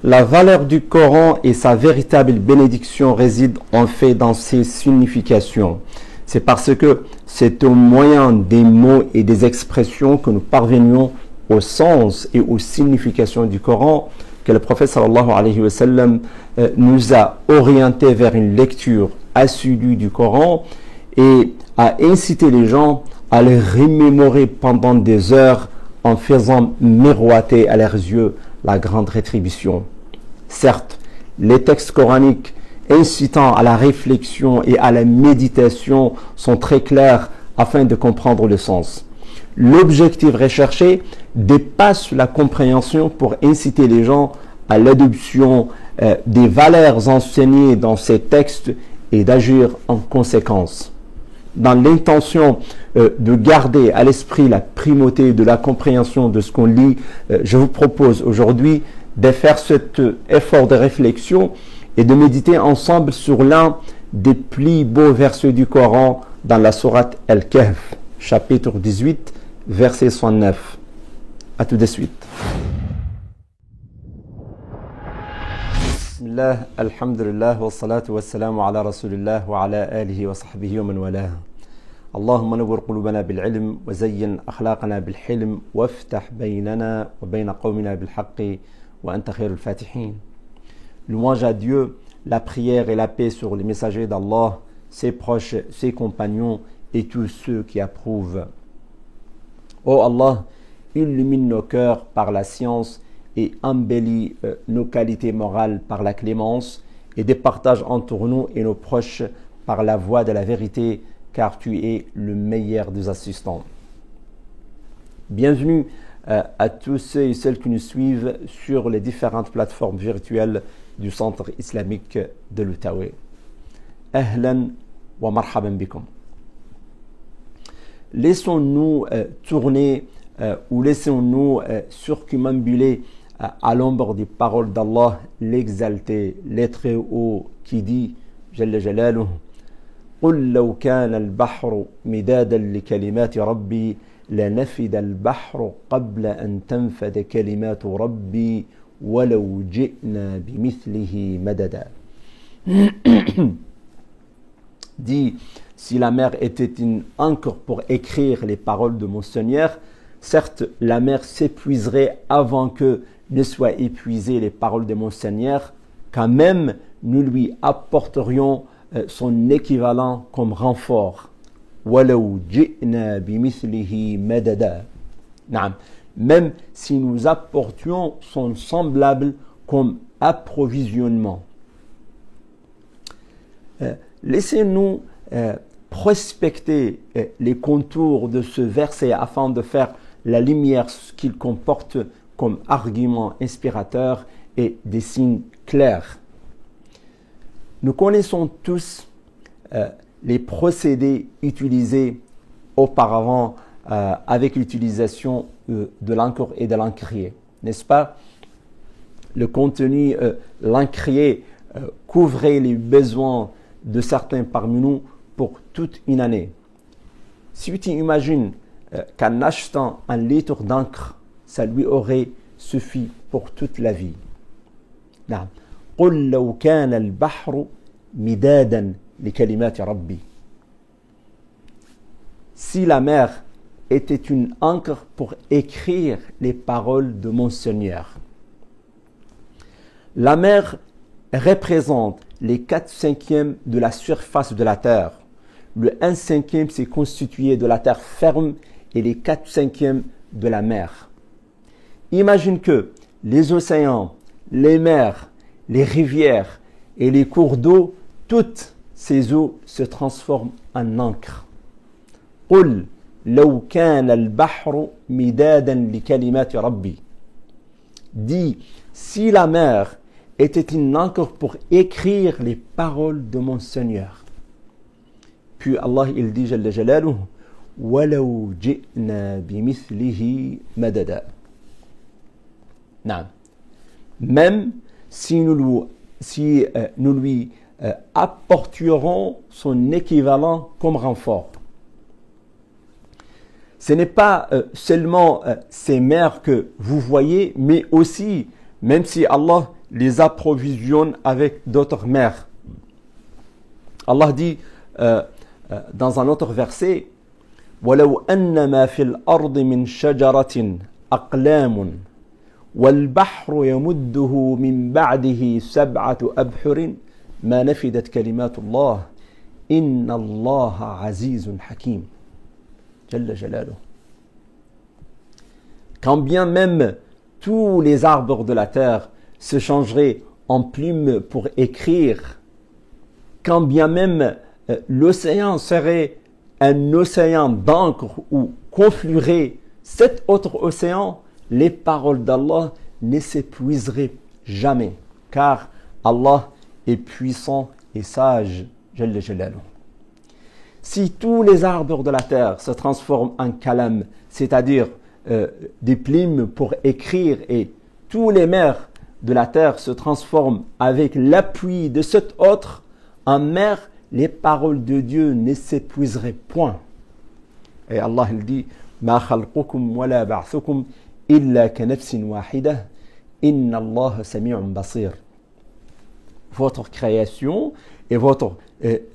La valeur du Coran et sa véritable bénédiction résident en fait dans ses significations. C'est parce que c'est au moyen des mots et des expressions que nous parvenions au sens et aux significations du Coran que le prophète sallallahu alayhi wa sallam nous a orientés vers une lecture assidue du Coran et a incité les gens à le remémorer pendant des heures en faisant miroiter à leurs yeux la grande rétribution. Certes, les textes coraniques incitant à la réflexion et à la méditation sont très clairs afin de comprendre le sens. L'objectif recherché dépasse la compréhension pour inciter les gens à l'adoption des valeurs enseignées dans ces textes et d'agir en conséquence. Dans l'intention de garder à l'esprit la primauté de la compréhension de ce qu'on lit, je vous propose aujourd'hui de faire cet effort de réflexion et de méditer ensemble sur l'un des plus beaux versets du Coran dans la sourate Al-Kahf, chapitre 18, verset 69. À tout de suite. Bismillah, alhamdulillah, wa salatu wa salamu ala rasulillah wa ala alihi wa sahbihi wa man walah. اللهم نور قلوبنا بالعلم وزين أخلاقنا بالحلم وافتح بيننا وبين قومنا بالحق وأنت خير الفاتحين. Louange à Dieu, la prière et la paix sur les messagers d'Allah, ses proches, ses compagnons et tous ceux qui approuvent. Ô Allah, illumine nos cœurs par la science et embellis nos qualités morales par la clémence et départage entre nous et nos proches par la voie de la vérité, car tu es le meilleur des assistants. Bienvenue à tous ceux et celles qui nous suivent sur les différentes plateformes virtuelles du Centre islamique de l'Outaouais. Ahlan wa marhaban bikum. Laissons-nous tourner ou laissons-nous circumambuler à l'ombre des paroles d'Allah, l'exalté, le très haut, qui dit, Jalla Jalaluhu, قل لو كان البحر مدادا لكلمات ربي لنفد البحر قبل أن تنفد كلمات ربي ولو جئنا بمثله مددا. Dit, si la mer était une encre pour écrire les paroles de mon Seigneur, certes la mer s'épuiserait avant que ne soient épuisées les paroles de mon Seigneur, quand même nous lui apporterions son équivalent comme renfort. وَلَوْ جِئْنَا بِمِثْلِهِ مَدَدًا. Même si nous apportions son semblable comme approvisionnement. Laissez-nous prospecter les contours de ce verset afin de faire la lumière qu'il comporte comme argument inspirateur et des signes clairs. Nous connaissons tous les procédés utilisés auparavant avec l'utilisation de l'encre et de l'encrier, n'est-ce pas? Le contenu l'encrier couvrait les besoins de certains parmi nous pour toute une année. Si tu imagines qu'en achetant un litre d'encre, ça lui aurait suffi pour toute la vie. قل لو كان البحر مدادا لكلمات ربي. Si la mer était une encre pour écrire les paroles de mon Seigneur. La mer représente les 4/5 de la surface de la terre. Le 1/5 c'est constitué de la terre ferme et les 4/5 de la mer. Imagine que les océans, les mers, les rivières et les cours d'eau, toutes ces eaux se transforment en encre. قل لو كان البحر مدادا لكلمات ربي. Dis, si la mer était une encre pour écrire les paroles de mon Seigneur. Puis Allah il dit جل جلاله ولو جئنا بمثله مددا. Même si nous lui apporterons son équivalent comme renfort. Ce n'est pas seulement ces mers que vous voyez, mais aussi, même si Allah les approvisionne avec d'autres mers. Allah dit dans un autre verset وَلَوْ أَنَّمَا فِي الْأَرْضِ مِنْ شَجَرَةٍ أَقْلَامٌ وَالْبَحْرُ يَمُدُّهُ مِنْ بَعْدِهِ سَبْعَةُ أَبْحُرٍ مَا نَفِدَتْ كَلِمَاتُ اللَّهِ إِنَّ اللَّهَ عَزِيزٌ حَكِيمٌ جل جلاله. Quand bien même tous les arbres de la terre se changeraient en plumes pour écrire, quand bien même l'océan serait un océan d'encre où confluerait cet autre océan, les paroles d'Allah ne s'épuiseraient jamais, car Allah est puissant et sage. Jalla Jalaluh. Si tous les arbres de la terre se transforment en kalam, c'est-à-dire des plumes pour écrire, et tous les mers de la terre se transforment avec l'appui de cet autre en mer, les paroles de Dieu ne s'épuiseraient point. Et Allah il dit Ma khalqukum wa la ba'thukum illa ka nafsin wahidah inna Allah sami'un basir. Votre création et votre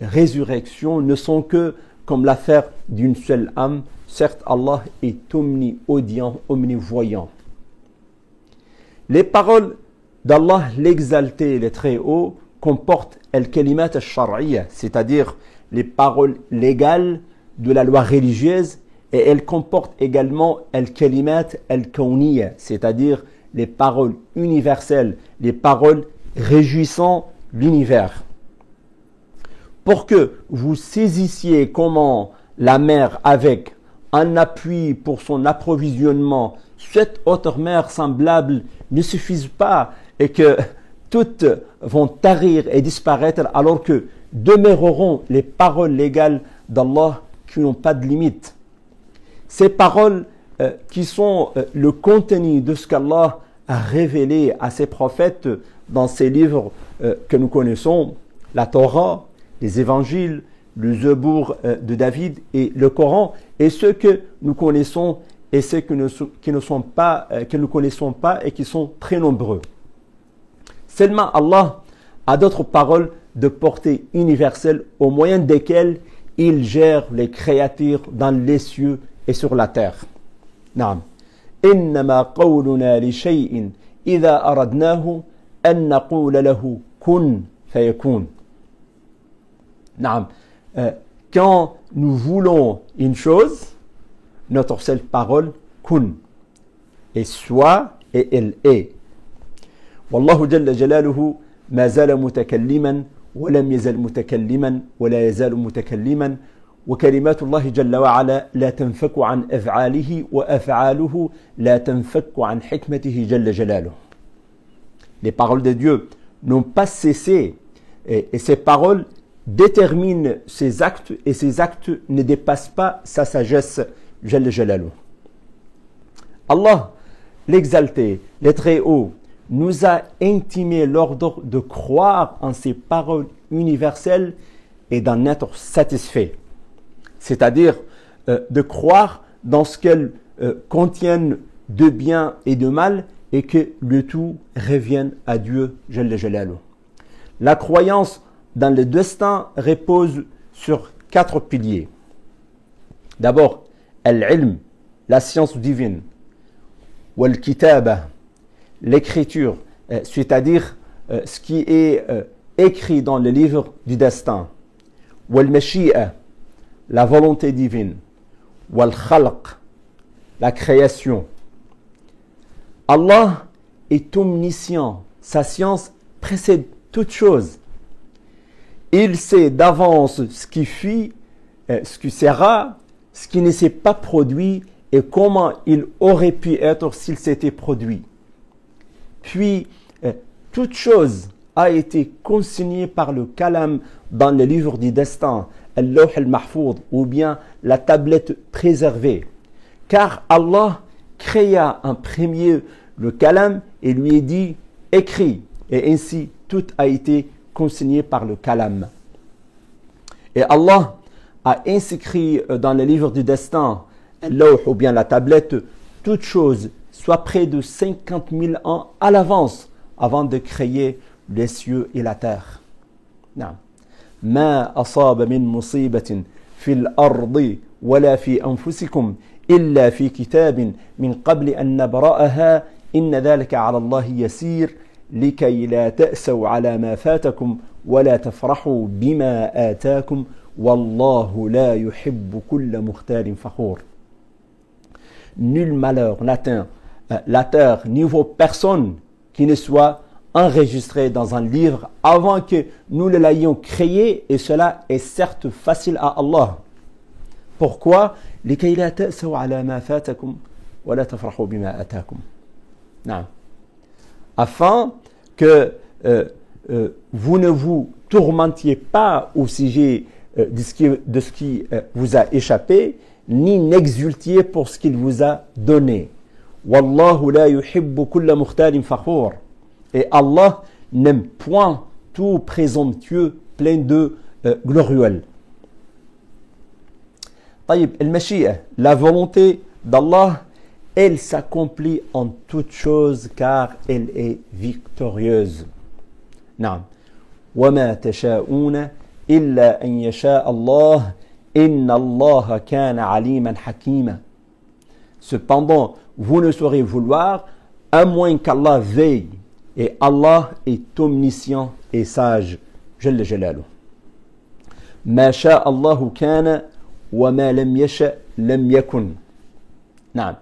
résurrection ne sont que comme l'affaire d'une seule âme. Certes, Allah est omni-audient, omnivoyant. Les paroles d'Allah, l'exalté, le Très-Haut, comportent al-kalimat al-shar'iyya, c'est-à-dire les paroles légales de la loi religieuse, et elles comportent également al-kalimat al-kawniyya, c'est-à-dire les paroles universelles, les paroles réjouissant l'univers. Pour que vous saisissiez comment la mer avec un appui pour son approvisionnement, cette autre mer semblable ne suffise pas et que toutes vont tarir et disparaître alors que demeureront les paroles légales d'Allah qui n'ont pas de limite. Ces paroles qui sont le contenu de ce qu'Allah a révélé à ses prophètes dans ces livres que nous connaissons, la Torah, les évangiles, le Zebour de David et le Coran, et ceux que nous connaissons et ceux que nous connaissons pas et qui sont très nombreux. Seulement Allah a d'autres paroles de portée universelle au moyen desquelles il gère les créatures dans les cieux et sur la terre. Naam. Innama qawluna li shay'in idha aradnahu an naqula lahu kun fayakun. Naam. Quand nous voulons une chose, notre seule parole, kun, et soit, et elle est. Wallahu jalla jalaluhu ma zala mutakalliman wa lam yazal mutakalliman wa la yazal mutakalliman wa kalimatu Allah jalla wa ala la tanfaku an af'alihi wa af'aluhu la tanfaku an hikmatihi jalla jalaluhu. Les paroles de Dieu n'ont pas cessé et ces paroles détermine ses actes et ses actes ne dépassent pas sa sagesse. Jalla Jalaluh. Allah, l'exalté, le Très-Haut, nous a intimé l'ordre de croire en ces paroles universelles et d'en être satisfait. C'est-à-dire de croire dans ce qu'elles contiennent de bien et de mal et que le tout revienne à Dieu. Jalla Jalaluh. La croyance dans le destin repose sur 4 piliers. D'abord, al-ilm, la science divine, wal-kitaba, l'écriture, c'est-à-dire ce qui est écrit dans le livre du destin, wal-mashi'a, la volonté divine, wal-khalq, la création. Allah est omniscient, sa science précède toute chose. Il sait d'avance ce qui fut, ce qui sera, ce qui ne s'est pas produit et comment il aurait pu être s'il s'était produit. Puis, toute chose a été consignée par le kalam dans le livre du destin, al-Lawh al-Mahfoud, ou bien la tablette préservée. Car Allah créa en premier le kalam et lui est dit « écrit » et ainsi tout a été consigné par le kalam. Et Allah a inscrit dans le livre du destin, al-Lawh ou bien la tablette, toute chose, soit près de 50 000 ans à l'avance, avant de créer les cieux et la terre. نعم. ما أصاب من مصيبة في الأرض ولا في أنفسكم إلا في كتاب من قبل أن نبرأها إن ذلك على الله يسير لكي لا تأسوا على ما فاتكم ولا تفرحوا بما آتاكم والله لا يحب كل مختال فخور. Nul malheur n'atteint la terre ni vos personnes qui ne soit enregistré dans un livre avant que nous l'ayons créé, et cela est certes facile à Allah. Pourquoi? لكي لا تأسوا على ما فاتكم ولا تفرحوا بما آتاكم. Non. Afin que vous ne vous tourmentiez pas au sujet de ce qui vous a échappé, ni n'exultiez pour ce qu'il vous a donné. Wallahu la yuhibbu kulla mukhtalin fakhur. Et Allah n'aime point tout présomptueux plein de gloriole. طيب, المشيئة, la volonté d'Allah, elle s'accomplit en toutes choses car elle est victorieuse. نعم. وما تشاءون إلا أن يشاء الله إن الله كان عليما حكيما. Cependant, vous ne saurez vouloir à moins qu'Allah veille, et Allah est omniscient et sage. جل جلاله. ما شاء الله كان وما لم يشأ لم يكن. نعم.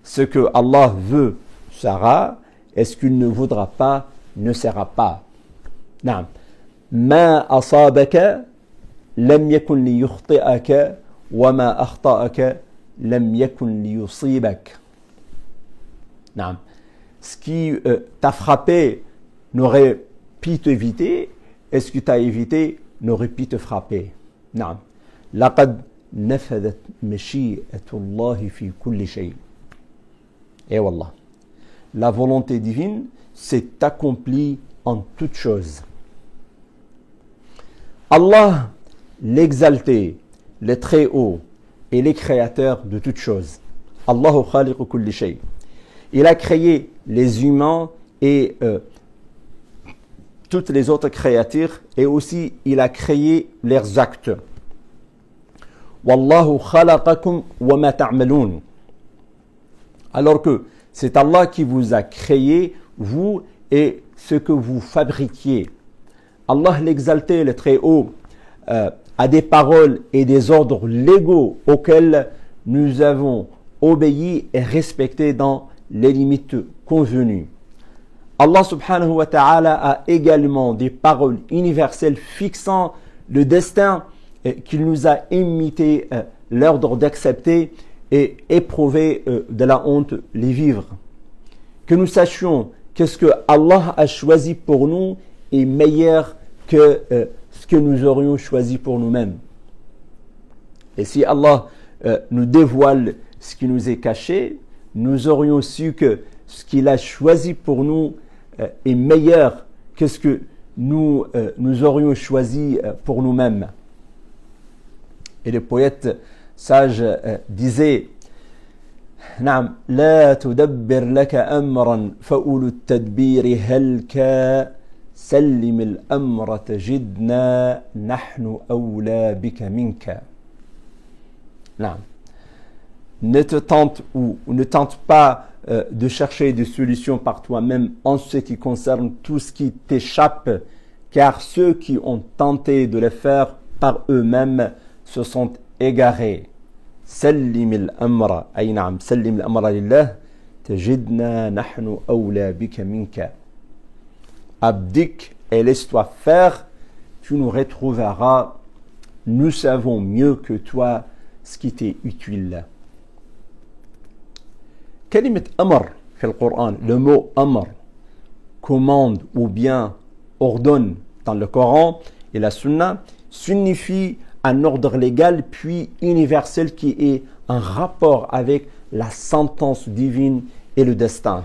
Ce que Allah veut sera, et ce qu'il ne voudra pas ne sera pas. نعم. ما أصابك لم يكن ليخطئك وما أخطأك لم يكن ليصيبك. نعم. Ce qui t'a frappé n'aurait pu t'éviter, et ce qui t'a évité n'aurait pu te frapper. نعم. لقد نفذت مشيئة الله في كل شيء. Et wallah, la volonté divine s'est accomplie en toutes choses. Allah, l'exalté, le très haut, est le créateur de toutes choses. Allahu khaliqu kulli shay. Il a créé les humains et toutes les autres créatures, et aussi il a créé leurs actes. Wallahu khalaqakum wa ma ta'malun. Alors que c'est Allah qui vous a créé, vous et ce que vous fabriquiez. Allah l'exalté, le très haut, a des paroles et des ordres légaux auxquels nous avons obéi et respecté dans les limites convenues. Allah subhanahu wa ta'ala a également des paroles universelles fixant le destin qu'il nous a imité l'ordre d'accepter et éprouver de la honte les vivre. Que nous sachions que ce que Allah a choisi pour nous est meilleur que ce que nous aurions choisi pour nous-mêmes. Et si Allah nous dévoile ce qui nous est caché, nous aurions su que ce qu'il a choisi pour nous est meilleur que ce que nous aurions choisi pour nous-mêmes. Et le poète sage disait: نعم لا تدبر لك أمرا فأولو التدبير هلك سلم الأمر تجدنا نحن أولى بك منك. نعم. Ne tente pas de chercher des solutions par toi-même en ce qui concerne tout ce qui t'échappe, car ceux qui ont tenté de le faire par eux-mêmes se sont égarés. سلم الأمر أي نعم سلم الأمر لله تجدنا نحن أولى بك منك. Abdique et laisse-toi faire, tu nous retrouveras, nous savons mieux que toi ce qui t'est utile. كلمة أمر في القرآن, le mot أمر, commande ou bien ordonne dans le Coran et la Sunna, signifie un ordre légal puis universel qui est en rapport avec la sentence divine et le destin.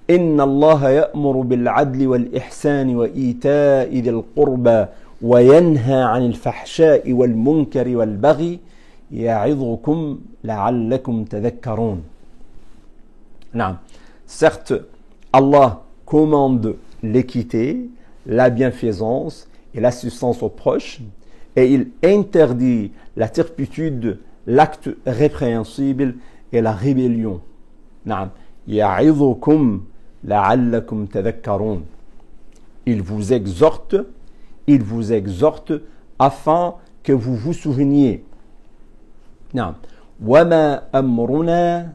إن الله يأمر بالعدل والإحسان وإيتاء ذي القربى وينهى عن الفحشاء والمنكر والبغي يعظكم لعلكم تذكرون. نعم. Certes, Allah commande l'équité, la bienfaisance et l'assistance aux proches, et il interdit la turpitude, l'acte répréhensible et la rébellion. Naam. Ya'idhukum la'allakum tadhakkarun. Il vous exhorte afin que vous vous souveniez. Naam. Wama amruna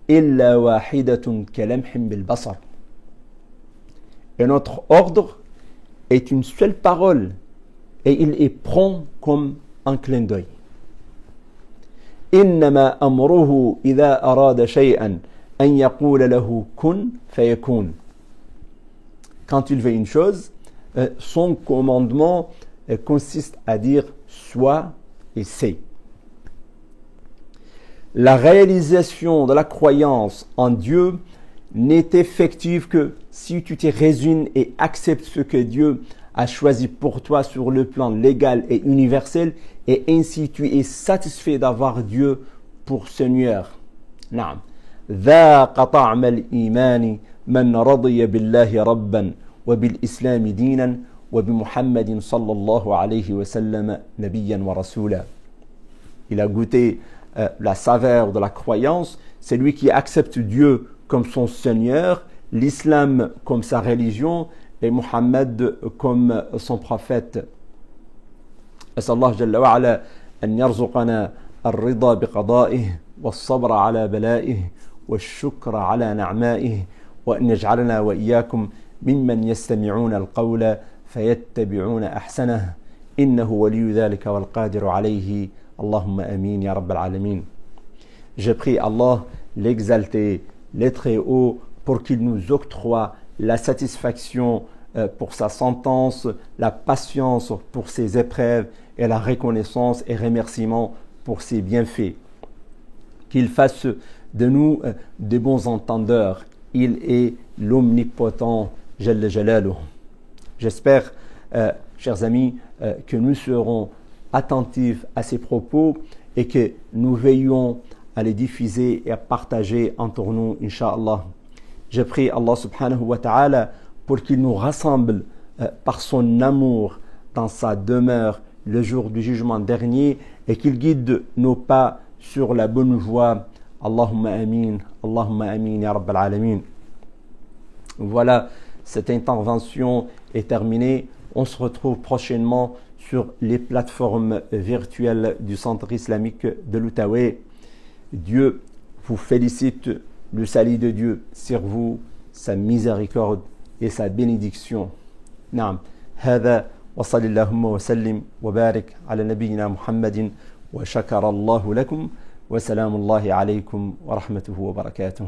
illa wahidatun kalamhim bil basar. Et notre ordre est une seule parole et il est prompt comme un clin d'œil. Innama amruhu idha arada shay'an an yaqula lahu kun fayakun. Quand il veut une chose, son commandement consiste à dire soit et c'est. La réalisation de la croyance en Dieu n'est effective que si tu te résignes et acceptes ce que Dieu a choisi pour toi sur le plan légal et universel, et ainsi tu es satisfait d'avoir Dieu pour Seigneur. Naam. ذاق طعم الإيمان من رضي بالله ربا وبالإسلام دينا وبمحمد صلى الله عليه وسلم نبيا ورسولا. Il a goûté la saveur de la croyance, c'est lui qui accepte Dieu comme son Seigneur, l'islam comme sa religion et Muhammad comme son prophète. أسأل الله جل وعلا أن يرزقنا الرضا بقضائه والصبر على بلائه والشكر على نعمائه وأن يجعلنا وإياكم ممن يستمعون القول فيتبعون أحسنه إنه ولي ذلك والقادر عليه اللهم آمين يا رب العالمين. Je prie Allah l'exalté, les très haut, pour qu'il nous octroie la satisfaction pour sa sentence, la patience pour ses épreuves et la reconnaissance et remerciement pour ses bienfaits. Qu'il fasse de nous de bons entendeurs. Il est l'omnipotent Jalla Jalaluh. J'espère, chers amis, que nous serons attentifs à ces propos et que nous veillons à les diffuser et à partager entre nous, Inch'Allah. Je prie Allah subhanahu wa ta'ala pour qu'il nous rassemble par son amour dans sa demeure le jour du jugement dernier et qu'il guide nos pas sur la bonne voie. Allahumma amin, ya Rabbal Alamin. Voilà, cette intervention est terminée. On se retrouve prochainement sur les plateformes virtuelles du Centre islamique de l'Outaouais. Dieu vous félicite, le salut de Dieu sur vous, sa miséricorde et sa bénédiction. Naam. هذا وصلى اللهم وسلم وبارك على نبينا محمد وشكر الله لكم وسلام الله عليكم ورحمته وبركاته.